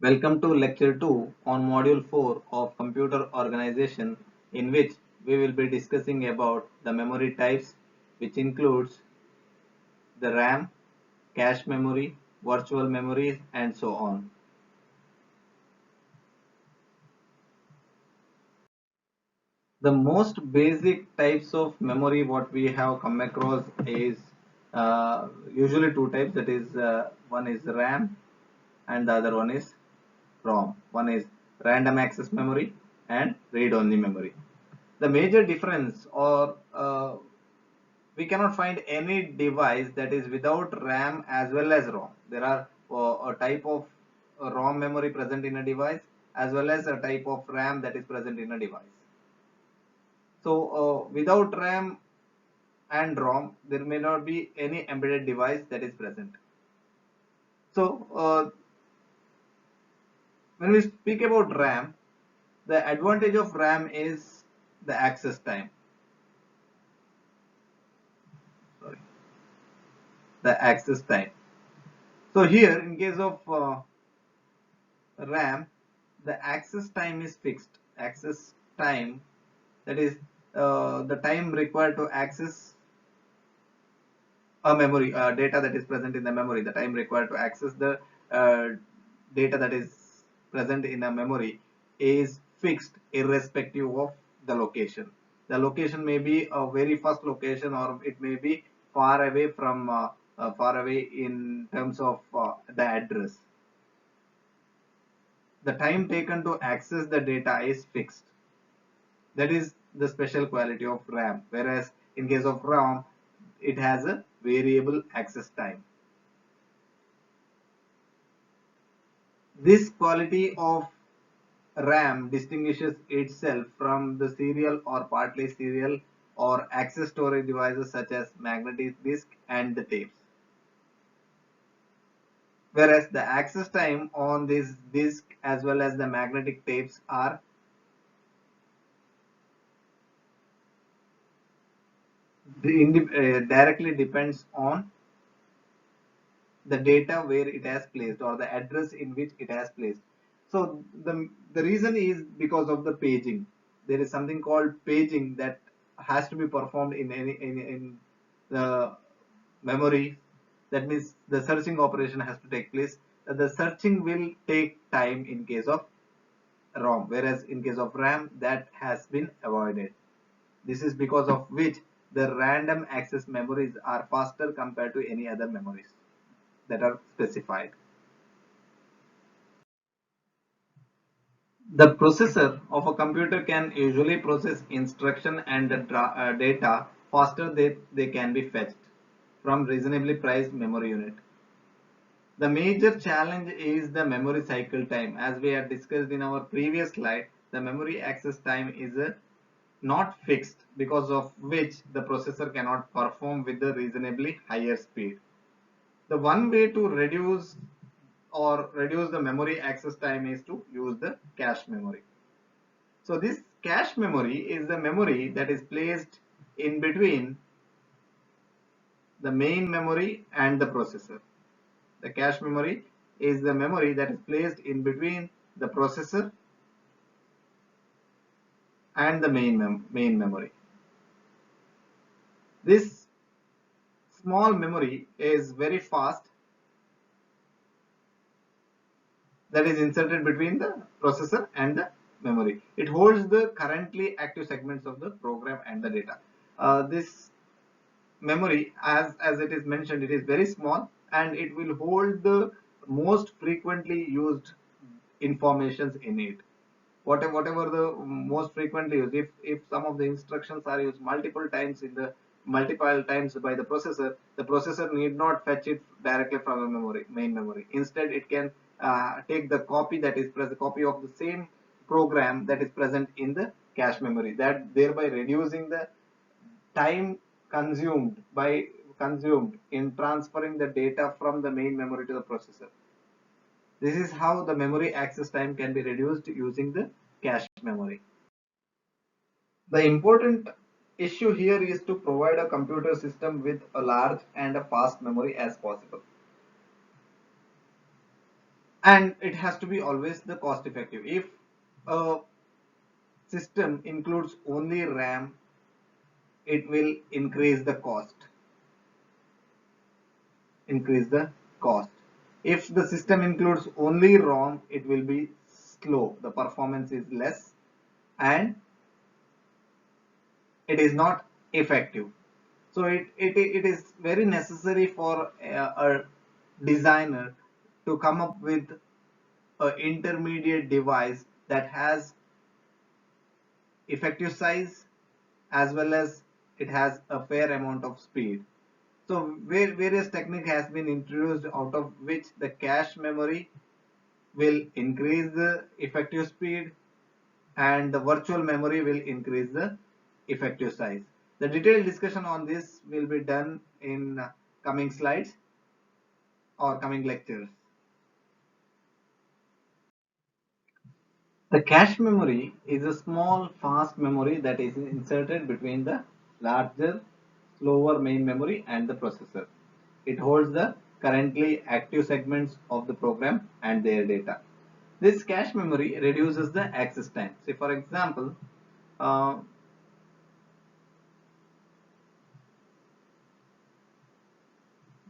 Welcome to lecture 2 on module 4 of computer organization, in which we will be discussing about the memory types, which includes the RAM, cache memory, virtual memories, and so on. The most basic types of memory what we have come across is usually two types, that is one is RAM and the other one is ROM. One is random access memory and read-only memory. The major difference, or we cannot find any device that is without RAM as well as ROM. There are a type of ROM memory present in a device as well as a type of RAM that is present in a device. So without RAM and ROM, there may not be any embedded device that is present. So when we speak about RAM, the advantage of RAM is the access time. Sorry, the access time. So here, in case of RAM, the access time is fixed. Access time, that is the time required to access a memory data that is present in the memory. The time required to access the uh, data that is present in a memory is fixed irrespective of the location. The location may be a very first location, or it may be far away from far away in terms of the address. The time taken to access the data is fixed. That is the special quality of RAM, whereas in case of ROM, it has a variable access time. This quality of RAM distinguishes itself from the serial or partly serial or access storage devices such as magnetic disk and the tapes. Whereas the access time on this disk as well as the magnetic tapes are directly depends on the data where it has placed, or the address in which it has placed. So the reason is because of the paging. There is something called paging that has to be performed in the memory. That means the searching operation has to take place. The searching will take time in case of ROM, whereas in case of RAM that has been avoided. This is because of which the random access memories are faster compared to any other memories that are specified. The processor of a computer can usually process instruction and data faster than they can be fetched from reasonably priced memory unit. The major challenge is the memory cycle time. As we had discussed in our previous slide, the memory access time is not fixed, because of which the processor cannot perform with the reasonably higher speed. The one way to reduce the memory access time is to use the cache memory. So this cache memory is the memory that is placed in between the main memory and the processor. The cache memory is the memory that is placed in between the processor and the main memory. This small memory is very fast, that is inserted between the processor and the memory. It holds the currently active segments of the program and the data. This memory, as it is mentioned, it is very small and it will hold the most frequently used informations in it. Whatever the most frequently used, if some of the instructions are used multiple times by the processor need not fetch it directly from the main memory. Instead, it can take the copy that is present, copy of the same program that is present in the cache memory, that thereby reducing the time consumed in transferring the data from the main memory to the processor. This is how the memory access time can be reduced using the cache memory. The important issue here is to provide a computer system with a large and a fast memory as possible. And it has to be always the cost effective. If a system includes only RAM, it will increase the cost. If the system includes only ROM, it will be slow. The performance is less and it is not effective. So it is very necessary for a designer to come up with an intermediate device that has effective size as well as it has a fair amount of speed. So various technique has been introduced, out of which the cache memory will increase the effective speed and the virtual memory will increase the effective size. The detailed discussion on this will be done in coming slides or coming lectures. The cache memory is a small fast memory that is inserted between the larger slower main memory and the processor. It holds the currently active segments of the program and their data. This cache memory reduces the access time. Say for example, uh,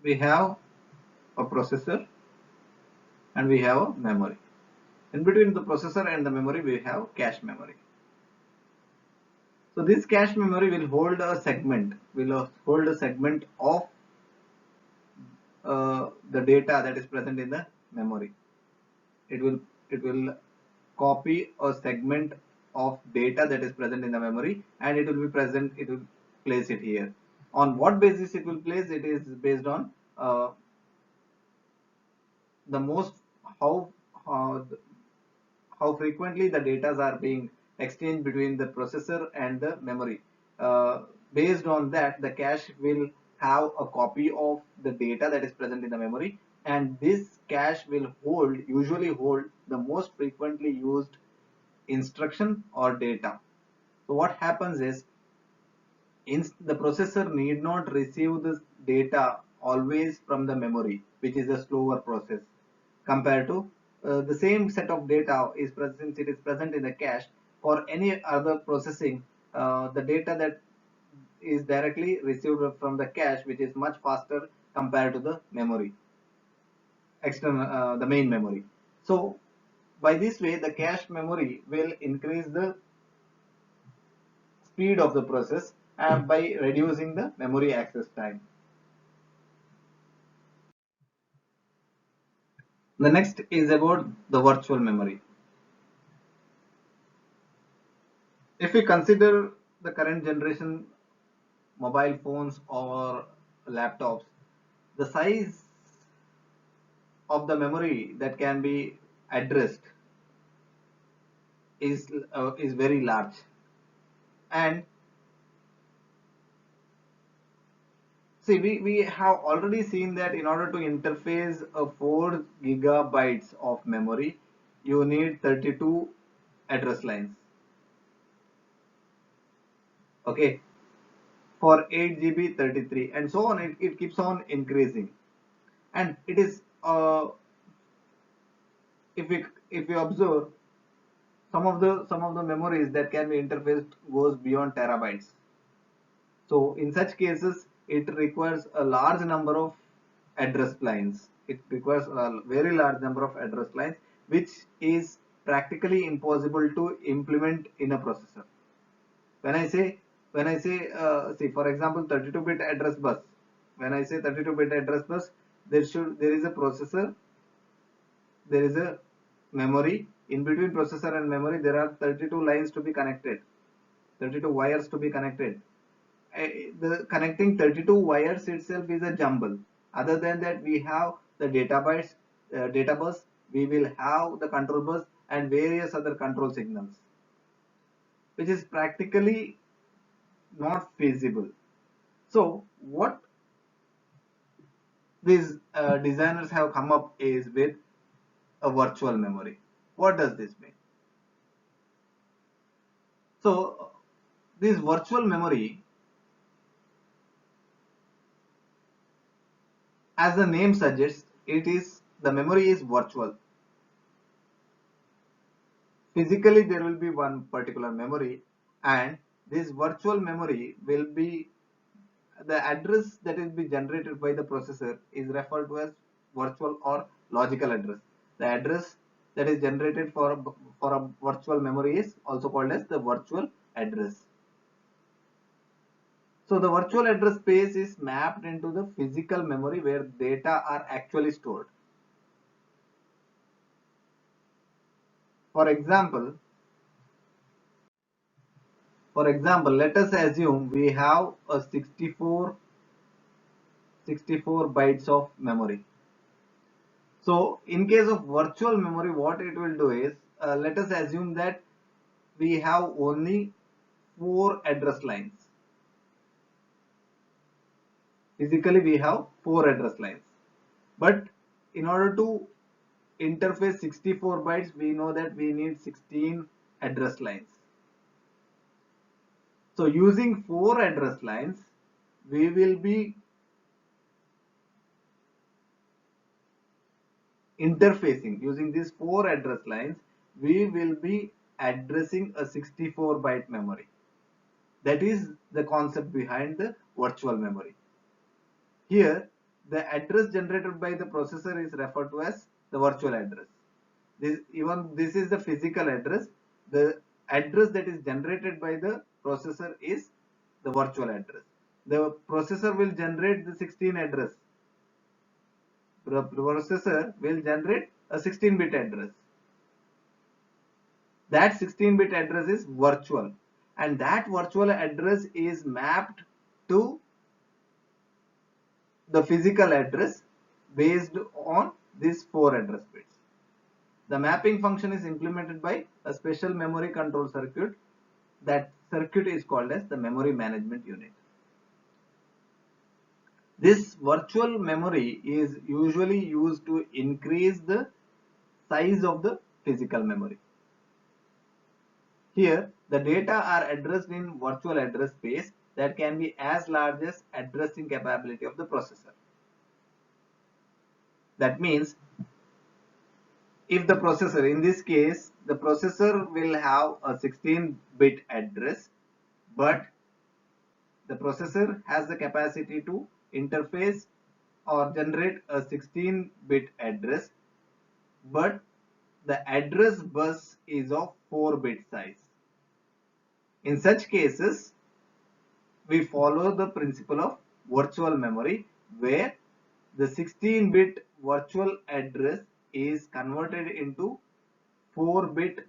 we have a processor and we have a memory. In between the processor and the memory, we have cache memory. So this cache memory will hold a segment of the data that is present in the memory. It will copy a segment of data that is present in the memory, and it will place it here. On what basis it will place? It is based on the most how uh, how frequently the data are being exchanged between the processor and the memory. Based on that, the cache will have a copy of the data that is present in the memory, and this cache will usually hold the most frequently used instruction or data. So what happens is, the processor need not receive this data always from the memory, which is a slower process compared to the same set of data is present. It is present in the cache. For any other processing, the data that is directly received from the cache, which is much faster compared to the memory, the main memory. So by this way, the cache memory will increase the speed of the process and by reducing the memory access time. The next is about the virtual memory. If we consider the current generation mobile phones or laptops, the size of the memory that can be addressed is very large. And see, we have already seen that in order to interface a 4 gigabytes of memory, you need 32 address lines. Okay, for 8 GB 33 and so on, it keeps on increasing. And it is if we observe, some of the memories that can be interfaced goes beyond terabytes. So in such cases, it requires a large number of address lines. It requires a very large number of address lines, which is practically impossible to implement in a processor. When I say see for example 32-bit address bus. When I say 32-bit address bus, there is a processor, there is a memory. In between processor and memory, there are 32 lines to be connected, 32 wires to be connected. The connecting 32 wires itself is a jumble. Other than that, we have the data bus, we will have the control bus and various other control signals, which is practically not feasible. So what these designers have come up is with a virtual memory. What does this mean? So This virtual memory, as the name suggests, the memory is virtual. Physically there will be one particular memory, and this virtual memory will be the address that is be generated by the processor is referred to as virtual or logical address. The address that is generated for a virtual memory is also called as the virtual address. So the virtual address space is mapped into the physical memory where data are actually stored. For example, let us assume we have a 64 bytes of memory. So in case of virtual memory, what it will do is, let us assume that we have only 4 address lines. Physically we have 4 address lines, but in order to interface 64 bytes, we know that we need 16 address lines. So using 4 address lines, we will be interfacing. Using these 4 address lines, we will be addressing a 64 byte memory. That is the concept behind the virtual memory. Here, the address generated by the processor is referred to as the virtual address. This is the physical address. The address that is generated by the processor is the virtual address. The processor will generate the 16 address. The processor will generate a 16-bit address. That 16-bit address is virtual, and that virtual address is mapped to the physical address based on these 4 address bits. The mapping function is implemented by a special memory control circuit. That circuit is called as the memory management unit. This virtual memory is usually used to increase the size of the physical memory. Here, the data are addressed in virtual address space that can be as large as addressing capability of the processor. That means if the processor, in this case, the processor will have a 16-bit address, but the processor has the capacity to interface or generate a 16-bit address, but the address bus is of 4-bit size. In such cases, we follow the principle of virtual memory, where the 16-bit virtual address is converted into 4-bit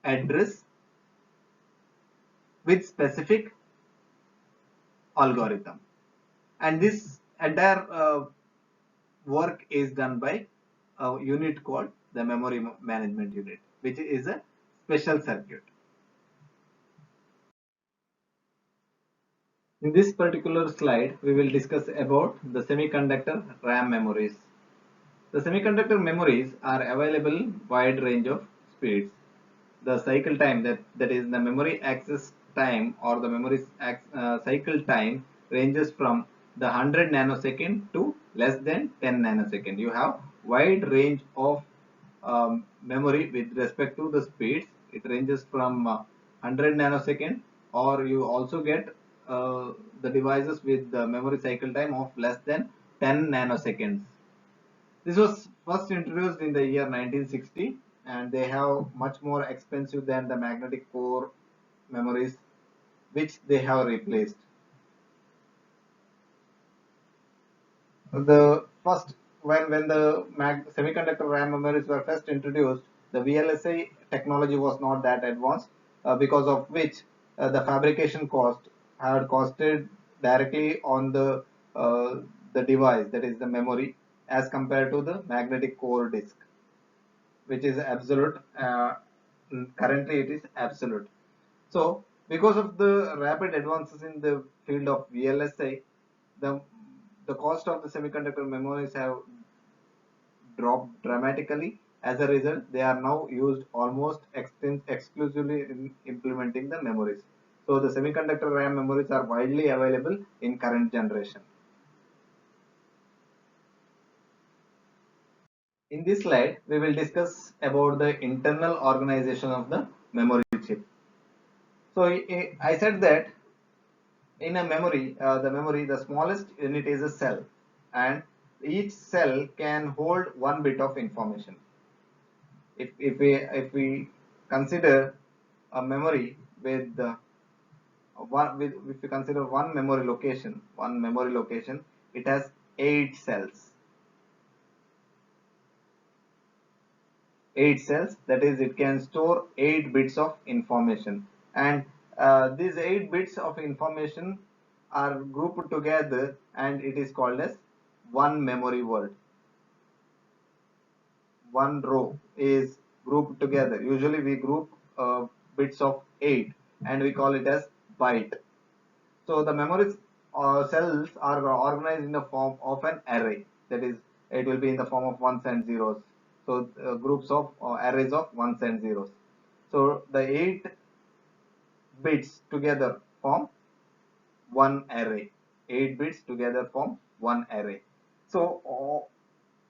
address with specific algorithm, and this entire work is done by a unit called the memory management unit, which is a special circuit. In this particular slide, we will discuss about the semiconductor RAM memories. The semiconductor memories are available wide range of speeds. The cycle time, that is the memory access time or the memory cycle time, ranges from the 100 nanosecond to less than 10 nanosecond. You have wide range of memory with respect to the speeds. It ranges from 100 nanosecond, or you also get the devices with the memory cycle time of less than 10 nanoseconds. This was first introduced in the year 1960, and they have much more expensive than the magnetic core memories, which they have replaced. The first, when the semiconductor RAM memories were first introduced, the VLSI technology was not that advanced, because of which the fabrication cost had costed directly on the device, that is the memory, as compared to the magnetic core disk, which is absolute. Currently it is absolute. So because of the rapid advances in the field of VLSI, the the cost of the semiconductor memories have dropped dramatically, As a result, they are now used almost exclusively in implementing the memories. So the semiconductor RAM memories are widely available in current generation. In this slide, we will discuss about the internal organization of the memory chip. So I said that in a memory, the smallest unit is a cell, and each cell can hold one bit of information. If we consider a memory with if we consider one memory location, it has 8 cells. 8 cells, that is, it can store 8 bits of information, and these 8 bits of information are grouped together, and it is called as one memory word. One row is grouped together. Usually we group bits of 8 and we call it as byte. So the memory cells are organized in the form of an array. That is, it will be in the form of ones and zeros. So groups of arrays of ones and zeros. So the 8 bits together form one array. 8 bits together form one array. So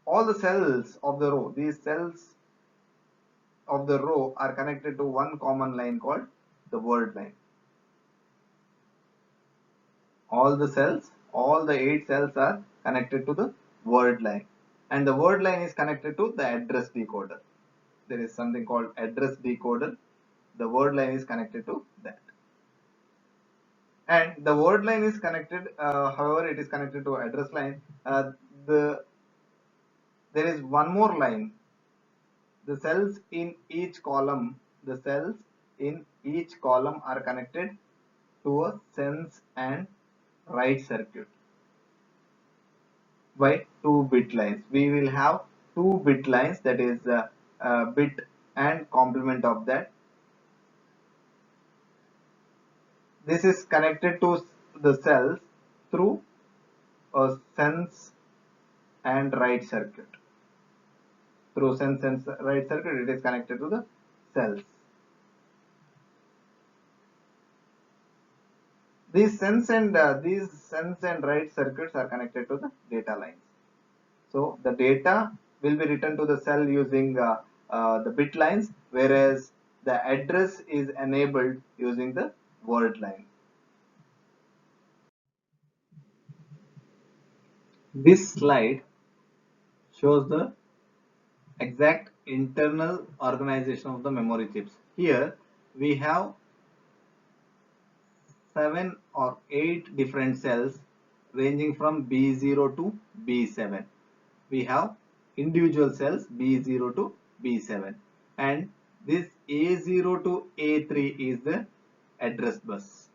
all the cells of the row, these cells of the row are connected to one common line called the word line. All the 8 cells are connected to the word line, and the word line is connected to the address decoder. There is something called address decoder. The word line is connected to that, and the word line is connected. However, it is connected to address line. The There is one more line. The cells in each column, are connected to a sense and write circuit by 2-bit lines. We will have 2-bit lines, that is bit and complement of that. This is connected to the cells through a sense and write circuit. Through sense and write circuit, it is connected to the cells. These sense and write circuits are connected to the data lines. So the data will be written to the cell using the bit lines, whereas the address is enabled using the word line. This slide shows the exact internal organization of the memory chips. Here we have 7 or 8 different cells ranging from B0 to B7. We have individual cells B0 to B7, and this A0 to A3 is the address bus.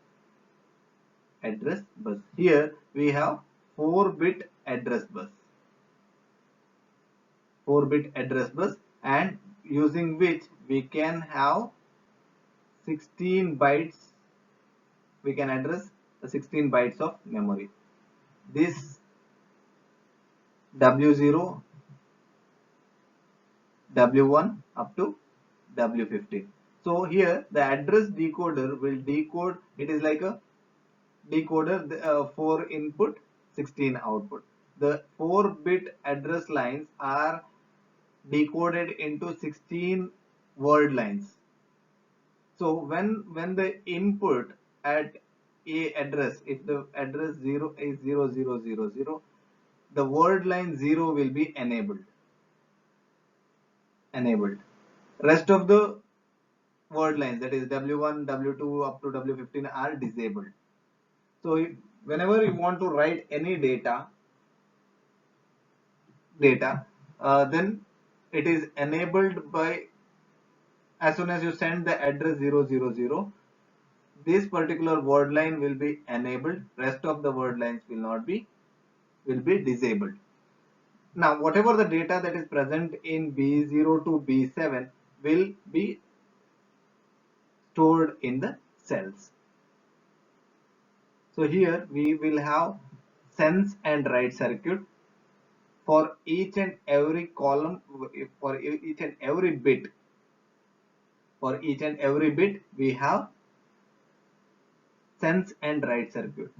Here we have 4-bit address bus. 4-bit address bus, and using which we can have 16 bytes. We can address 16 bytes of memory. This W0, W1 up to W15. So here the address decoder will decode. It is like a decoder, 4 input, 16 output. The 4-bit address lines are decoded into 16 word lines. So when the input at a address, if the address 0 is 0000, the word line 0 will be enabled. Rest of the word lines, that is W1, W2 up to W15, are disabled. So whenever you want to write any then it is enabled by, as soon as you send the address 000, this particular word line will be enabled. Rest of the word lines will be disabled. Now whatever the data that is present in B0 to B7 will be stored in the cells. So here we will have sense and write circuit for each and every column, for each and every bit, we have sense and write circuit.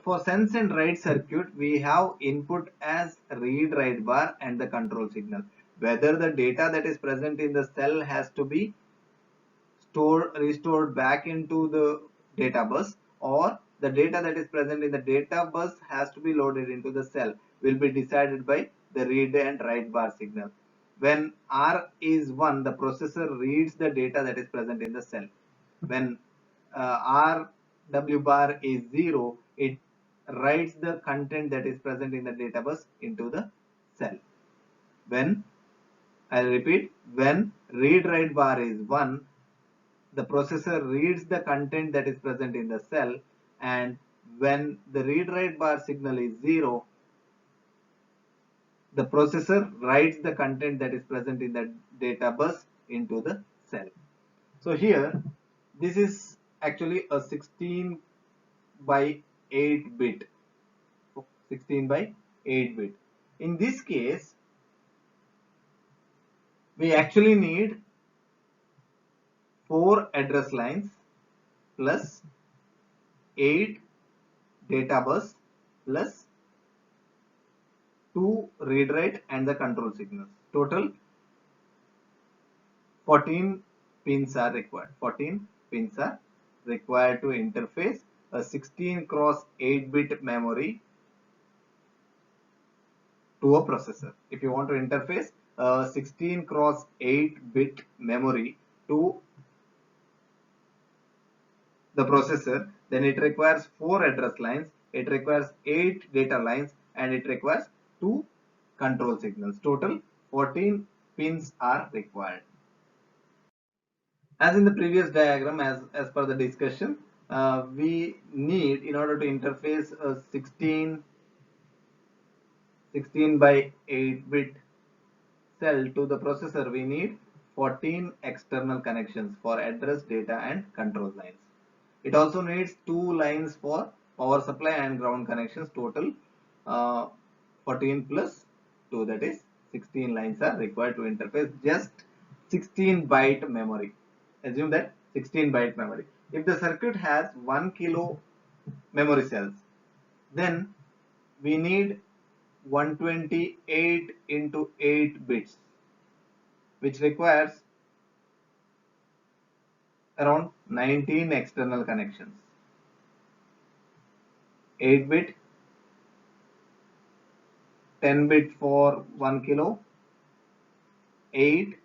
For sense and write circuit, we have input as read write bar and the control signal. Whether the data that is present in the cell has to be restored back into the data bus, or the data that is present in the data bus has to be loaded into the cell, will be decided by the read and write bar signal. When R is 1, the processor reads the data that is present in the cell. When RW bar is 0, it writes the content that is present in the data bus into the cell. When, I repeat, when read write bar is 1, the processor reads the content that is present in the cell, and when the read write bar signal is 0, the processor writes the content that is present in the data bus into the cell. So here, this is actually a 16 by 8 bit. 16 by 8 bit. In this case, we actually need 4 address lines plus 8 data bus plus 2 read write and the control signals. Total 14 pins are required. 14 pins are required to interface a 16 cross 8 bit memory to a processor. If you want to interface a 16 cross 8 bit memory to the processor, then it requires 4 address lines, it requires 8 data lines, and it requires 2 control signals. Total 14 pins are required. As in the previous diagram, as per the discussion, we need, in order to interface a 16 by 8 bit cell to the processor, we need 14 external connections for address, data, and control lines. It also needs 2 lines for power supply and ground connections. Total 14 plus 2, that is 16 lines are required to interface just 16 byte memory. Assume that 16 byte memory. If the circuit has 1 kilo memory cells, then we need 128 into 8 bits, which requires around 19 external connections. 8 bit, 10 bit for 1 kilo, 8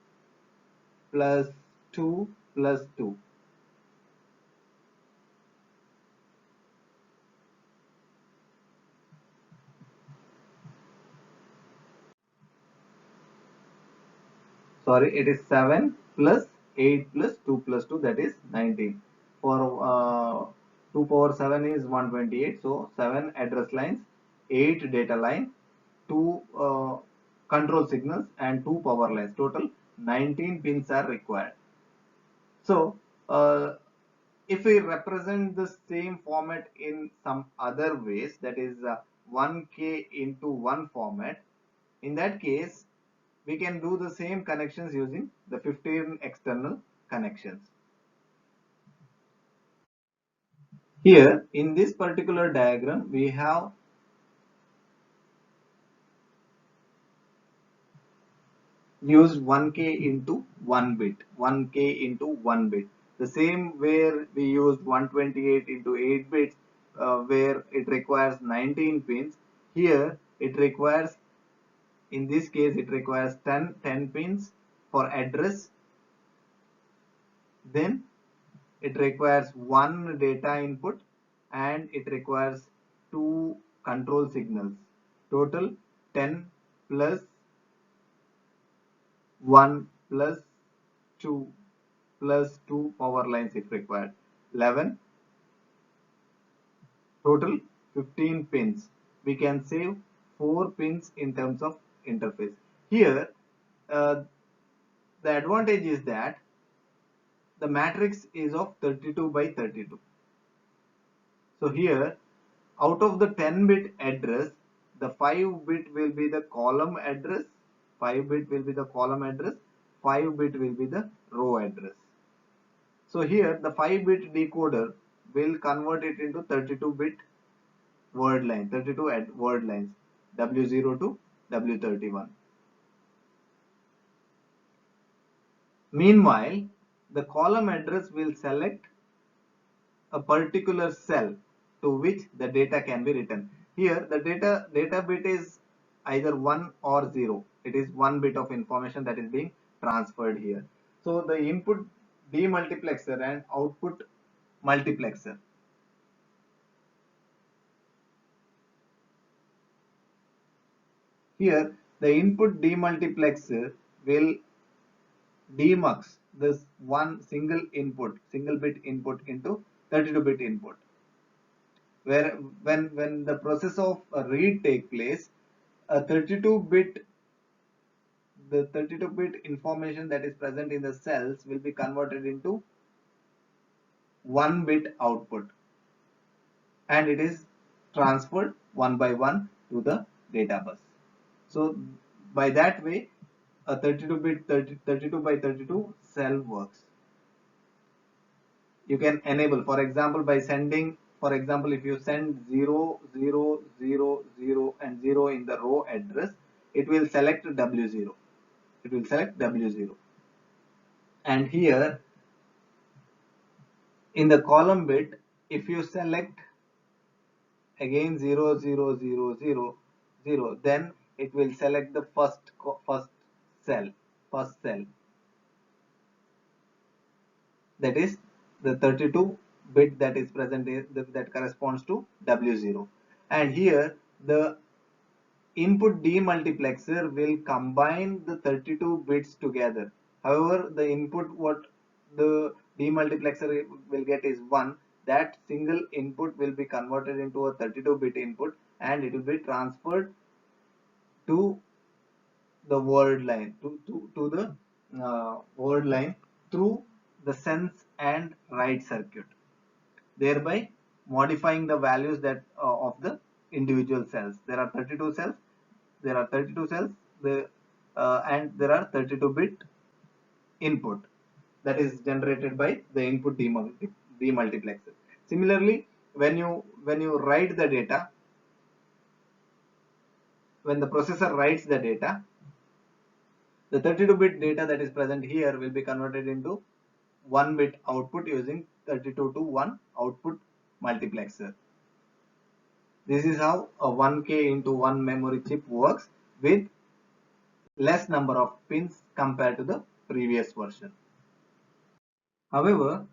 plus 2 plus 2. Sorry, it is 7 plus 8 plus 2 plus 2, that is 19. For 2 power 7 is 128. So 7 address lines, 8 data line, 2 control signals, and 2 power lines. Total 19 pins are required. So if we represent the same format in some other ways, that is 1K into 1 format, in that case we can do the same connections using the 15 external connections. Here in this particular diagram, we have used 1K into 1 bit, 1K into 1 bit. The same where we used 128 into 8 bits, where it requires 19 pins. Here it requires, in this case, it requires 10 pins for address. Then it requires 1 data input, and it requires 2 control signals. Total 10 plus 1 plus 2 plus 2 power lines if required. 11. Total 15 pins. We can save 4 pins in terms of interface. Here uh, the advantage is that the matrix is of 32 by 32. So here, out of the 10 bit address, the 5 bit will be the column address, 5 bit will be the column address, 5 bit will be the row address. So here the 5 bit decoder will convert it into 32 bit word line, 32 word lines, W0 to W31. Meanwhile, the column address will select a particular cell to which the data can be written. Here the data bit is either 1 or 0. It is 1 bit of information that is being transferred here. So the input demultiplexer and output multiplexer. Here the input demultiplexer will demux this one single bit input into 32 bit input, where when the process of a read take place, a 32 bit the 32 bit information that is present in the cells will be converted into 1 bit output, and it is transferred one by one to the data bus. So by that way a 32 bit 32 by 32 cell works. You can enable, for example, by sending, for example, if you send 0 0 0 0 and 0 in the row address, it will select W0, it will select W0. And here in the column bit, if you select again 0 0 0 0 0, then it will select the first cell, first cell, that is the 32 bit that is present that corresponds to W0. And here the input demultiplexer will combine the 32 bits together. However, the input what the demultiplexer will get is 1. That single input will be converted into a 32 bit input, and it will be transferred to the word line, to the word line through the sense and write circuit, thereby modifying the values that of the individual cells. There are 32 cells, there are 32 cells, and there are 32 bit input that is generated by the input demultiplexer. Similarly, when you write the data, when the processor writes the data, the 32 bit data that is present here will be converted into 1 bit output using 32 to 1 output multiplexer. This is how a 1K into 1 memory chip works with less number of pins compared to the previous version. However,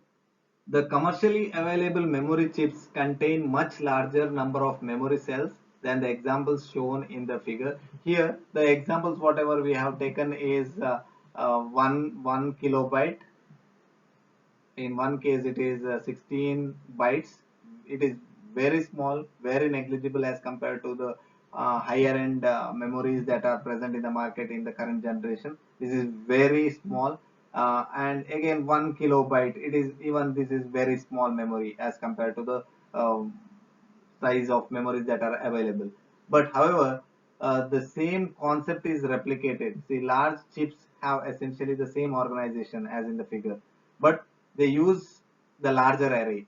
the commercially available memory chips contain much larger number of memory cells than the examples shown in the figure. Here, the examples whatever we have taken is one kilobyte. In one case, it is 16 bytes. It is very small, very negligible as compared to the higher end memories that are present in the market in the current generation. This is very small, and again 1 kilobyte, it is, even this is very small memory as compared to the um, size of memories that are available. But however, the same concept is replicated. See, large chips have essentially the same organization as in the figure, but they use the larger array.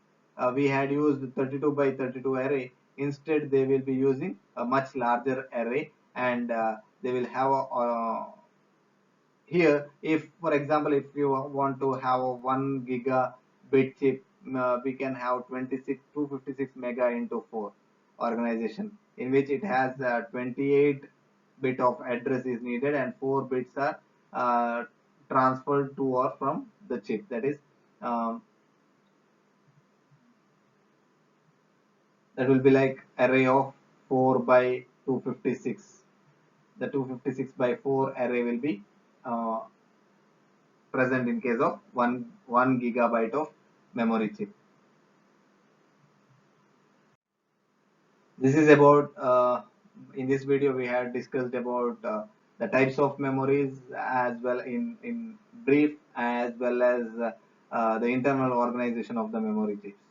We had used 32 by 32 array. Instead, they will be using a much larger array, and they will have a, here, if for example, if you want to have a 1 gigabit chip, we can have 256 mega into 4 organization, in which it has 28 bit of address is needed, and 4 bits are transferred to or from the chip. That is, um, that will be like array of 4 by 256. The 256 by 4 array will be uh, present in case of 1 gigabyte of memory chip. This is about, in this video we had discussed about the types of memories as well, in brief, as well as the internal organization of the memory chips.